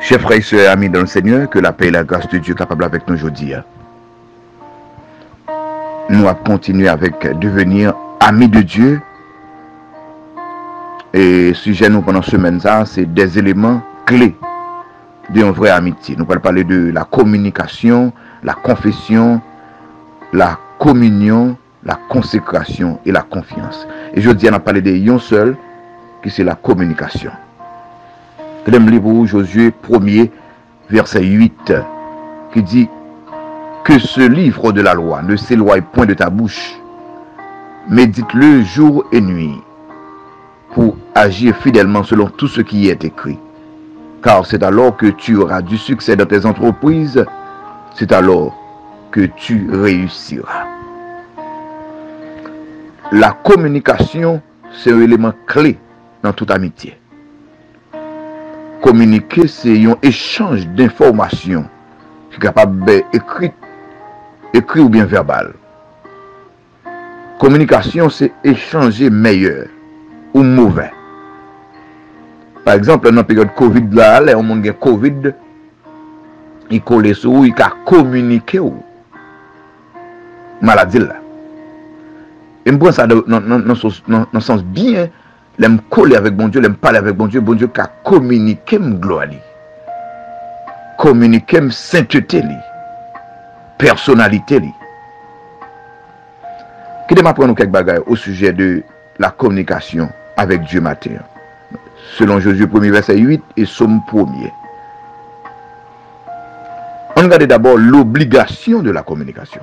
Chers frères et sœurs, amis dans le Seigneur, que la paix et la grâce de Dieu capable avec nous aujourd'hui. Nous allons continuer avec devenir amis de Dieu. Et sujet nous pendant semaine ça, c'est des éléments clés d'une vraie amitié. Nous allons parler de la communication, la confession, la communion, la consécration et la confiance. Et aujourd'hui, on a parlé de yon seul, qui c'est la communication. Je lis pour Josué 1er, verset 8, qui dit que ce livre de la loi ne s'éloigne point de ta bouche, médite-le jour et nuit, pour agir fidèlement selon tout ce qui y est écrit. Car c'est alors que tu auras du succès dans tes entreprises, c'est alors que tu réussiras. La communication, c'est un élément clé dans toute amitié. Communiquer, c'est un échange d'informations qui est capable d'écrire écrit ou bien verbal. Communication, c'est échanger meilleur ou mauvais. Par exemple, dans la période Covid, là, on a Covid, il colle sur il a communiqué ou maladie là. Et je pense ça dans le sens bien, l'aime coller avec bon Dieu, l'aime parler avec bon Dieu qui a communiqué m gloire li. Communiquer m sainteté li. Personnalité li. Qui m'apprendre quelques bagages au sujet de la communication avec Dieu matin. Selon Josué 1er verset 8 et Somme 1er. On regarde d'abord l'obligation de la communication.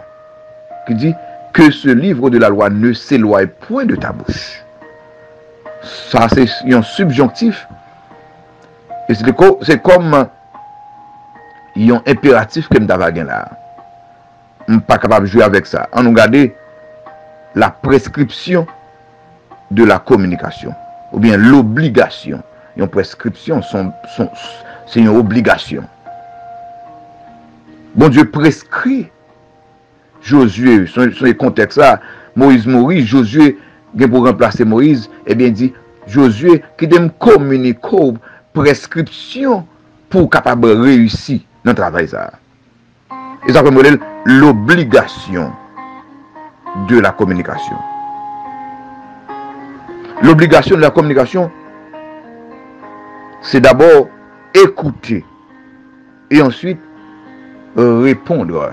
Qui dit que ce livre de la loi ne s'éloigne point de ta bouche. Ça, c'est un subjonctif. Et c'est comme un impératif que nous avons là. Je ne suis pas capable de jouer avec ça. On regarde la prescription de la communication. Ou bien l'obligation. Une prescription, c'est une obligation. Bon Dieu prescrit Josué, sur le contexte là, Moïse mourit, Josué pour remplacer Moïse, eh bien dit Josué qui donne communique prescription pour capable réussir dans le travail ça. Et ça fait l'obligation de la communication. L'obligation de la communication, c'est d'abord écouter et ensuite répondre.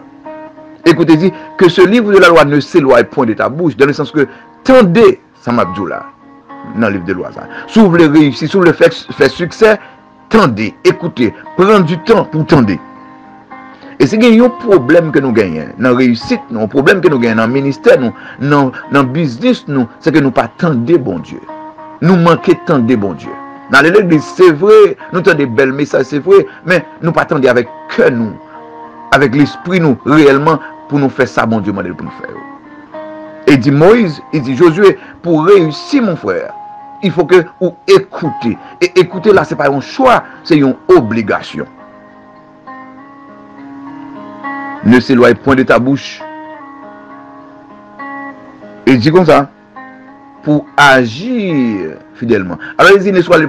Écoutez, dit que ce livre de la loi ne s'éloigne point de ta bouche, dans le sens que tendez, ça m'a dit là, dans le livre de loi. Si vous voulez réussir, si vous voulez faire succès, tendez, écoutez, prenez du temps pour tendre. Et c'est un problème que nous gagnons dans la réussite, un problème que nous gagnons dans le ministère, dans le business, c'est que nous ne pas tendre bon Dieu. Nous manquons de tendre bon Dieu. Dans l'église, c'est vrai, nous avons des belles messages, c'est vrai, mais nous ne pas tendre avec cœur, nous, avec l'esprit, nous, réellement, pour nous faire ça, bon Dieu, pour nous faire. Et dit Moïse, il dit Josué, pour réussir, mon frère, il faut que vous écoutez. Et écouter là, ce n'est pas un choix, c'est une obligation. Ne s'éloigne point de ta bouche. Et il dit comme ça, pour agir fidèlement. Alors il dit ne s'éloigne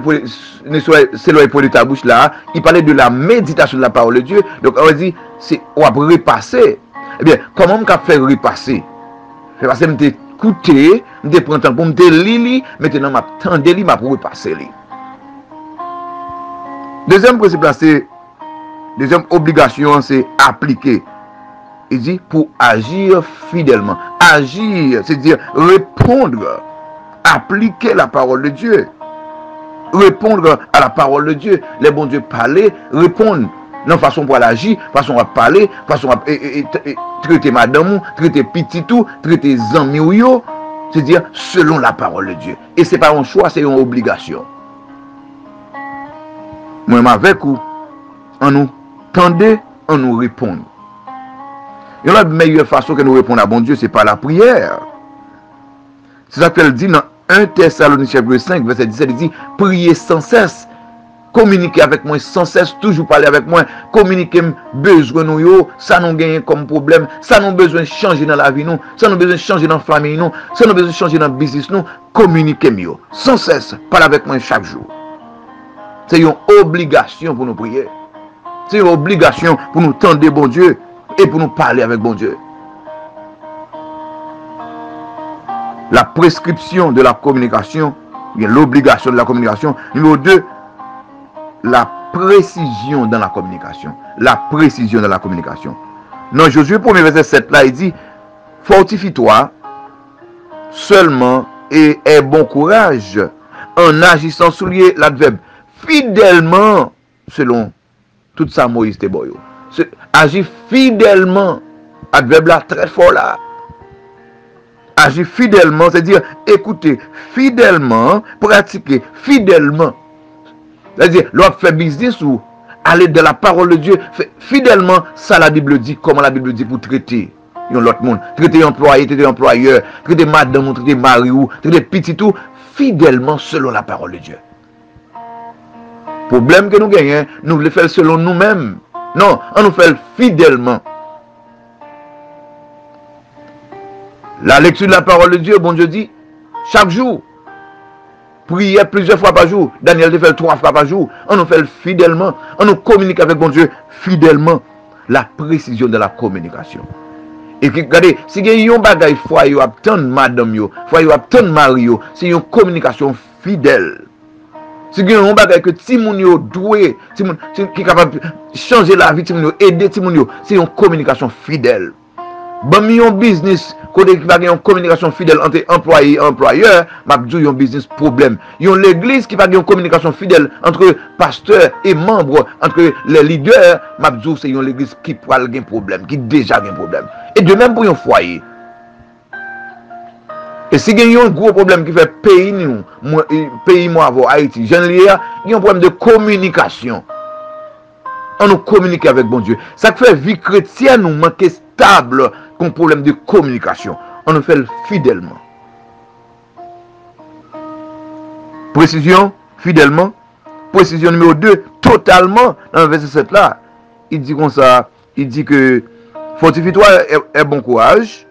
point de ta bouche là, il parlait de la méditation de la parole de Dieu. Donc on dit, c'est on va repasser. Eh bien, comment on peut faire repasser? Parce que je t'écouter, je prends temps pour me lire, maintenant je m'attends lire, je repasser. Deuxième principe là, c'est, deuxième obligation, c'est appliquer. Il dit pour agir fidèlement. Agir, c'est-à-dire répondre, appliquer la parole de Dieu. Répondre à la parole de Dieu. Les bons dieux parler, répondre. Non, façon pour agir, façon à parler, façon à traiter madame, traiter petit tout, traiter amis ou yo. C'est-à-dire selon la parole de Dieu. Et ce n'est pas un choix, c'est une obligation. Moi, avec vous, on nous tendez, on nous répond. Et la meilleure façon que nous répondons à bon Dieu, c'est par la prière. C'est ça qu'elle dit dans 1 Thessaloniciens 5, verset 17, il dit, priez sans cesse, communiquez avec moi sans cesse, toujours parler avec moi, communiquez besoin nous, ça nous gagne comme problème, ça nous besoin de changer dans la vie, nous, ça nous besoin de changer dans la famille, nous, ça nous besoin de changer dans le business, nous, communiquez mieux, sans cesse, parlez avec moi chaque jour. C'est une obligation pour nous prier. C'est une obligation pour nous tendre bon Dieu et pour nous parler avec bon Dieu. La prescription de la communication, l'obligation de la communication. Numéro 2, la précision dans la communication. La précision dans la communication. Dans Josué 1er verset 7 là, il dit, fortifie-toi seulement et aie bon courage en agissant sous l'adverbe fidèlement selon tout ça Moïse te boyo. Agir fidèlement, adverbe là très fort là. Agir fidèlement, c'est-à-dire écouter fidèlement, pratiquer fidèlement. C'est-à-dire, l'on fait business ou aller de la parole de Dieu, fidèlement, ça la Bible dit, comment la Bible dit pour traiter l'autre monde. Traiter employé, traiter employeur, traiter madame, traiter mari ou, traiter petit tout, fidèlement selon la parole de Dieu. Problème que nous gagnons, nous le faisons selon nous-mêmes. Non, on nous fait fidèlement. La lecture de la parole de Dieu, bon Dieu dit, chaque jour, prier plusieurs fois par jour. Daniel te fait 3 fois par jour. On nous fait fidèlement. On nous communique avec bon Dieu fidèlement. La précision de la communication. Et regardez, si il y a un bagage foi, il y a tant de madame, il y a tant de mari, c'est une communication fidèle. Si il y a un bagage que Timoun yo doué, qui est capable de changer la vie, Timoun yo, aider Timoun yo, c'est une communication fidèle. Bon, mi yon business, côté qui va une communication fidèle entre employé et employeur, m'a dit yon business problème. Yon l'église qui va une communication fidèle entre pasteur et membre, entre les leaders, m'a dit c'est yon l'église qui pourra un problème, qui déjà a un problème. Et de même pour yon foyer. Et si il y a un gros problème qui fait pays moi avant Haïti, il y a un problème de communication. On nous communique avec bon Dieu. Ça fait vie chrétienne nous manque stable comme problème de communication. On nous fait fidèlement. Précision, fidèlement. Précision numéro 2, totalement. Dans le verset 7 là, il dit comme ça, il dit que fortifie-toi et bon courage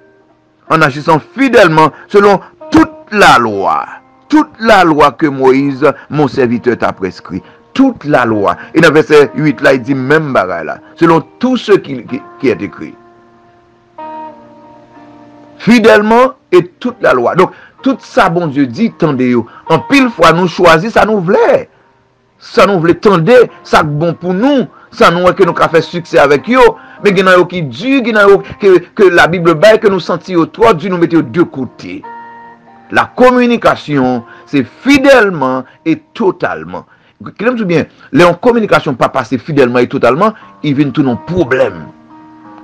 en agissant fidèlement selon toute la loi. Toute la loi que Moïse, mon serviteur, t'a prescrit. Toute la loi. Et dans le verset 8 là, il dit même bagaille là. Selon tout ce qui est écrit. Fidèlement et toute la loi. Donc, tout ça, bon Dieu dit, tendez vous. En pile fois, nous choisissons, ça nous voulait. Ça nous voulait, tendez, ça bon pour nous. Ça nous que nous avons fait succès avec eux. Mais il y en a qui dit, que la Bible baille, que nous sentions trois, Dieu nous mettait aux deux côtés. La communication, c'est fidèlement et totalement. Qu'est-ce que bien? Les communication pas passer fidèlement et totalement, il vient tout nos problèmes.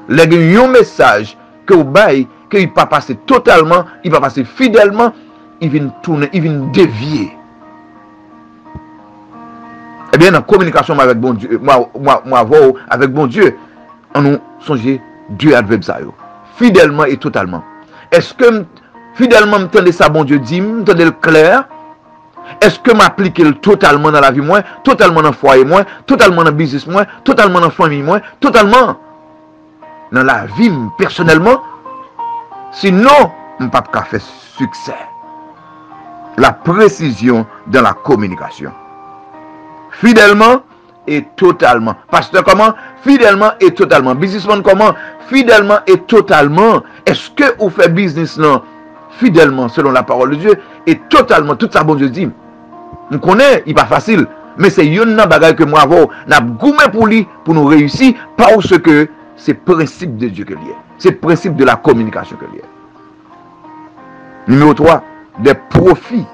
Les un message que vous baille, qu'il ne pas passer totalement, il va passer fidèlement, il vient tourner, il vient dévier. Eh bien, dans la communication avec bon Dieu, avec bon Dieu, on nous songe deux adverbes ça. Fidèlement et totalement. Est-ce que fidèlement m'entendez ça, bon Dieu dit, m'entendez le clair? Est-ce que m'applique totalement dans la vie moi, totalement dans le foyer moi, totalement dans le business moi, totalement dans la famille moi, totalement dans la vie personnellement? Sinon, je ne peux pas faire succès. La précision dans la communication. Fidèlement et totalement. Pasteur comment? Fidèlement et totalement. Businessman comment? Fidèlement et totalement. Est-ce que vous faites business non? Fidèlement selon la parole de Dieu et totalement. Tout ça, bon Dieu dit. On connaît, il n'est pas facile. Mais c'est une bagaille que moi, n'a goumé pour lui, pour nous réussir, parce que c'est le principe de Dieu que lié. C'est le principe de la communication que lié. Numéro 3, des profits.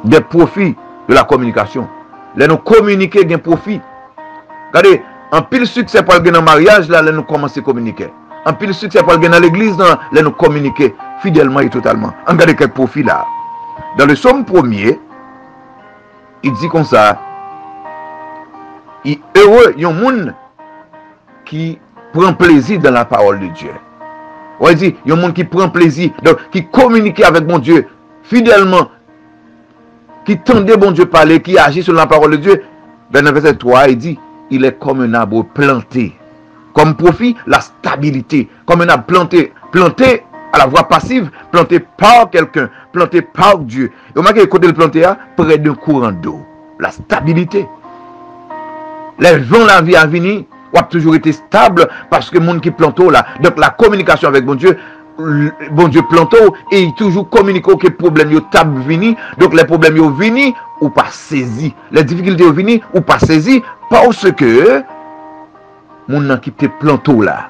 Des profits de la communication. Là, nous communiquer, il y a un profit. Regardez, en pile succès pour aller dans le mariage, là, nous commençons à communiquer. En pile succès pour aller dans l'église, là, nous communiquer fidèlement et totalement. Regardez quelques profits là. Dans le psaume 1er, il dit comme ça, il est heureux, il y a un monde qui prend plaisir dans la parole de Dieu. On dit, il y a un monde qui prend plaisir, donc qui communique avec mon Dieu fidèlement, qui tendait bon Dieu parler, qui agit sur la parole de Dieu. Dans le verset 3, il dit, il est comme un arbre planté. Comme profit, la stabilité. Comme un arbre planté à la voie passive, planté par quelqu'un, planté par Dieu. Et vous remarquez, côté le planté, près d'un courant d'eau. La stabilité. Les vents, la vie à venir, ou a toujours été stable parce que le monde qui plante là. Donc la communication avec bon Dieu plante et il toujours communique que les problèmes sont venus. Donc les problèmes sont venus ou pas saisis. Les difficultés sont venues ou pas saisis parce que mon qui te plante là.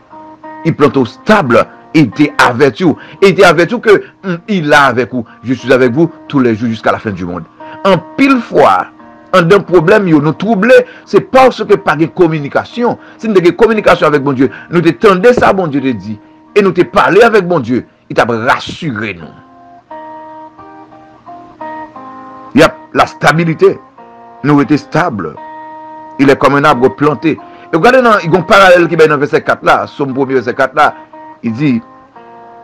Il plante stable. Il était averti. Il était averti que il est avec vous. Je suis avec vous tous les jours jusqu'à la fin du monde. En pile fois, un problème, nous troublé, c'est parce que pas de communication. Si nous avons de communication avec bon Dieu, nous te tendons ça, bon Dieu te dit, et nous te parlé avec bon Dieu, il t'a rassuré nous. Il y a la stabilité. Nous étions stables. Il est comme un arbre planté. Et regardez, il y a un parallèle qui est dans le verset 4 là, Somme 1er verset 4 là, il dit,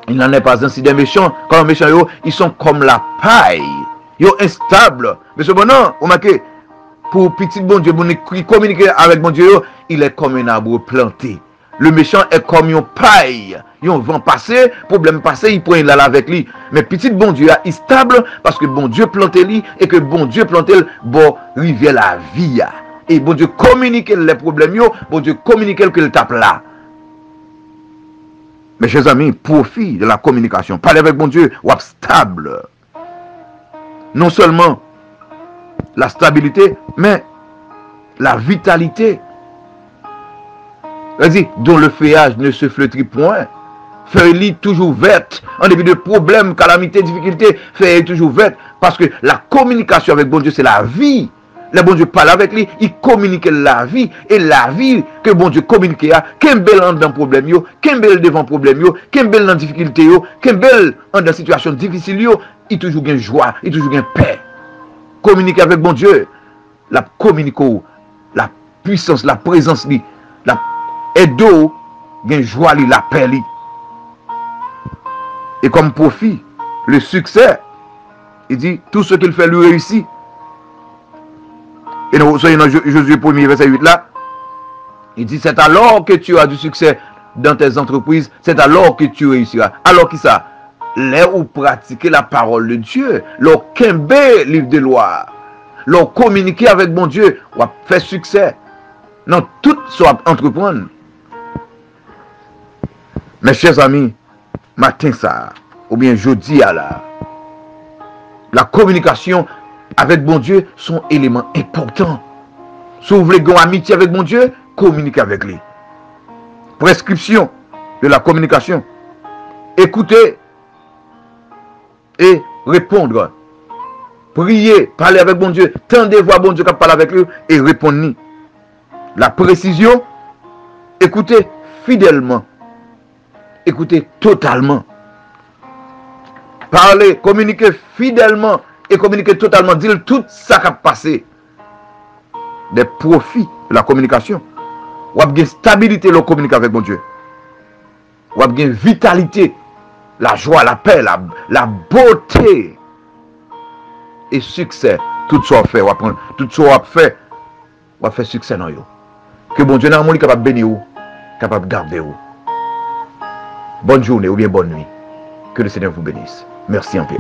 il n'en est pas ainsi des méchants, quand les méchants, ils sont comme la paille. Ils sont instables. Mais cependant, vous remarquez, pour petit bon Dieu, qui communique avec bon Dieu, il est comme un arbre planté. Le méchant est comme une paille. Il vent passé, problème passé, il prend là avec lui. Mais petit bon Dieu est stable parce que bon Dieu planté lui et que bon Dieu planté bon rivière la vie. Et bon Dieu communique les problèmes, bon Dieu communique que le tape là. Mes chers amis, profit de la communication. Parler avec bon Dieu, ou stable. Non seulement la stabilité, mais la vitalité. Vas-y, dont le feuillage ne se flétrit point. Feuille toujours verte. En début de problèmes, calamités, difficultés, feuille toujours verte. Parce que la communication avec bon Dieu, c'est la vie. Le bon Dieu parle avec lui, il communique la vie. Et la vie que bon Dieu communique, qu'un bel dans problème, qu'un bel devant problème, qu'un bel dans difficulté, qu'un bel dans situation difficile, il toujours gagne joie, il toujours gagne paix. Communiquer avec bon Dieu, la communique, la puissance, la présence, la aide, gagne joie, la paix. Et comme profit, le succès, il dit, tout ce qu'il fait lui réussit. Et nous soyons dans Josué 1er verset 8 là. Il dit, c'est alors que tu as du succès dans tes entreprises, c'est alors que tu réussiras. Alors qui ça? Là où pratiquer la parole de Dieu, leur kembe livre de loi, leur communiquer avec bon Dieu, ou faire succès. Non, tout soit entreprendre. Mes chers amis, matin ça, ou bien jeudi à la communication avec bon Dieu sont éléments importants. Si vous voulez avoir amitié avec bon Dieu, communiquez avec lui. Prescription de la communication. Écoutez et répondre. Priez, parlez avec bon Dieu. Tendez voir bon Dieu qui parle avec lui et répondez. La précision, écoutez fidèlement. Écoutez totalement. Parlez, communiquez fidèlement et communiquez totalement. Dites tout ça qui a passé. Des profits de la communication. Ou avez une stabilité de communiquer avec bon Dieu. Ou avez une vitalité, la joie, la paix, la beauté et succès. Tout ça fait, tout ça fait, ou faire succès dans vous. Que bon Dieu est capable de bénir vous, capable de garder vous. Bonne journée ou bien bonne nuit. Que le Seigneur vous bénisse. Merci en paix.